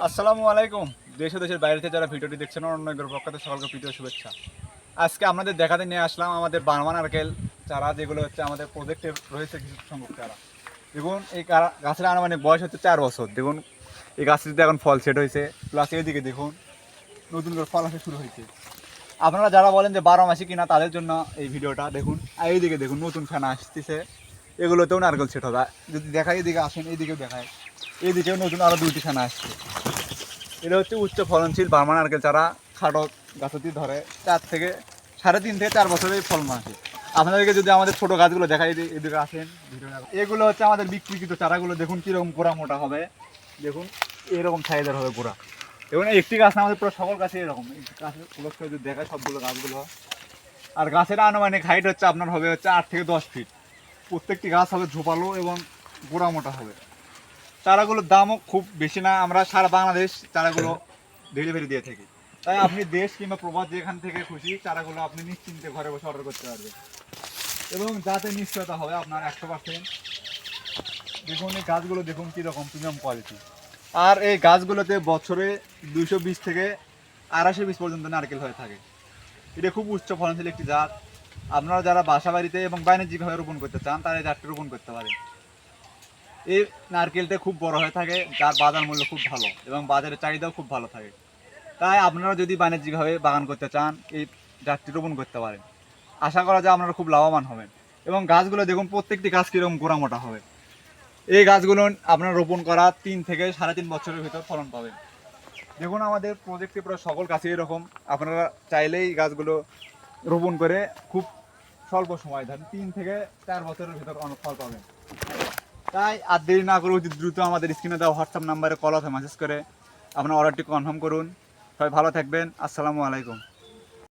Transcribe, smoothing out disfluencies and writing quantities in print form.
আসসালামু আলাইকুম। দেশ ও দেশের বাইরে থেকে যারা ভিডিওটি দেখছেন অন্যদের পক্ষ থেকে সকলকে প্রীতি ও শুভেচ্ছা। আজকে আপনাদের দেখাতে নিয়ে আসলাম আমাদের বার্মা নারকেল চারা, যেগুলো হচ্ছে আমাদের প্রজেক্টে রয়েছে কিছু সংখ্যক চারা। দেখুন এই গাছের আনুমানিক বয়স হচ্ছে 4 বছর। দেখুন এই গাছটিতে এখন ফল সেট হয়েছে, প্লাস এইদিকে দেখুন নতুন করে ফল আসা শুরু হয়েছে। আপনারা যারা বলেন যে 12 মাসি কিনা তাদের জন্য এই ভিডিওটা দেখুন। আর এইদিকে দেখুন নতুন ফেনা আসতেছে, এগুলোতেও নারকেল সেট হবে। যদি দেখাই এদিকে আসেন, এইদিকেও দেখায়, এইদিকেও নতুন আরও 2টি ফেনা আসছে। এটা হচ্ছে উচ্চ ফলনশীল বার্মা নারকেল চারা। খাটো গাছটি ধরে 4 থেকে 3.5 থেকে 4 বছরের ফলন আসে। আপনাদেরকে যদি আমাদের ছোট গাছগুলো দেখাই, এদিকে আসেন, এগুলো হচ্ছে আমাদের বিক্রিকৃত চারাগুলো। দেখুন কীরকম গোড়া মোটা হবে, দেখুন এরকম সাইজের হবে গোড়া। এবং একটি গাছ না, আমাদের পুরো সকল গাছে এরকম। গাছের যদি দেখায় সবগুলো গাছগুলো, আর গাছের আনুমানিক হাইট হচ্ছে আপনার হবে হচ্ছে 8 থেকে 10 ফিট। প্রত্যেকটি গাছ হবে ঝোপালো এবং গোড়া মোটা হবে। চারাগুলোর দামও খুব বেশি না, আমরা সারা বাংলাদেশ চারাগুলো ডেলিভারি দিয়ে থাকি। তাই আপনি দেশ কিংবা প্রবাস যেখান থেকে খুশি চারাগুলো আপনি নিশ্চিন্তে ঘরে বসে অর্ডার করতে পারবেন, এবং যাতে নিশ্চয়তা হবে আপনার 100%। দেখুন এই গাছগুলো দেখুন কীরকম প্রিমিয়াম কোয়ালিটি। আর এই গাছগুলোতে বছরে 220 থেকে 250 পিস পর্যন্ত নারকেল হয়ে থাকে। এটা খুব উচ্চ ফলনশীল একটি জাত। আপনারা যারা বাসা বাড়িতে এবং বাণিজ্যিকভাবে রোপণ করতে চান তারা এই জাতটি রোপণ করতে পারেন। এই নারকেলটা খুব বড় হয়ে থাকে, যার বাজার মূল্য খুব ভালো এবং বাজারের চাহিদাও খুব ভালো থাকে। তাই আপনারা যদি বাণিজ্যিকভাবে বাগান করতে চান এই জাতটি রোপণ করতে পারেন। আশা করা যায় আপনারা খুব লাভবান হবেন। এবং গাছগুলো দেখুন প্রত্যেকটি গাছ কীরকম গোড়া মোটা হবে। এই গাছগুলো আপনারা রোপণ করা 3 থেকে 3.5 বছরের ভিতর ফলন পাবেন। দেখুন আমাদের প্রজেক্টে পুরো সকল গাছই এরকম। আপনারা চাইলেই গাছগুলো রোপণ করে খুব স্বল্প সময়, ধরেন 3 থেকে 4 বছরের ভিতর অনেক ফল পাবেন। তাই আর দেরি না করে অতি দ্রুত আমাদের স্ক্রিনে দেওয়া হোয়াটসঅ্যাপ নাম্বারে কল অথবা মেসেজ করে আপনার অর্ডারটি কনফার্ম করুন। সবাই ভালো থাকবেন। আসসালামু আলাইকুম।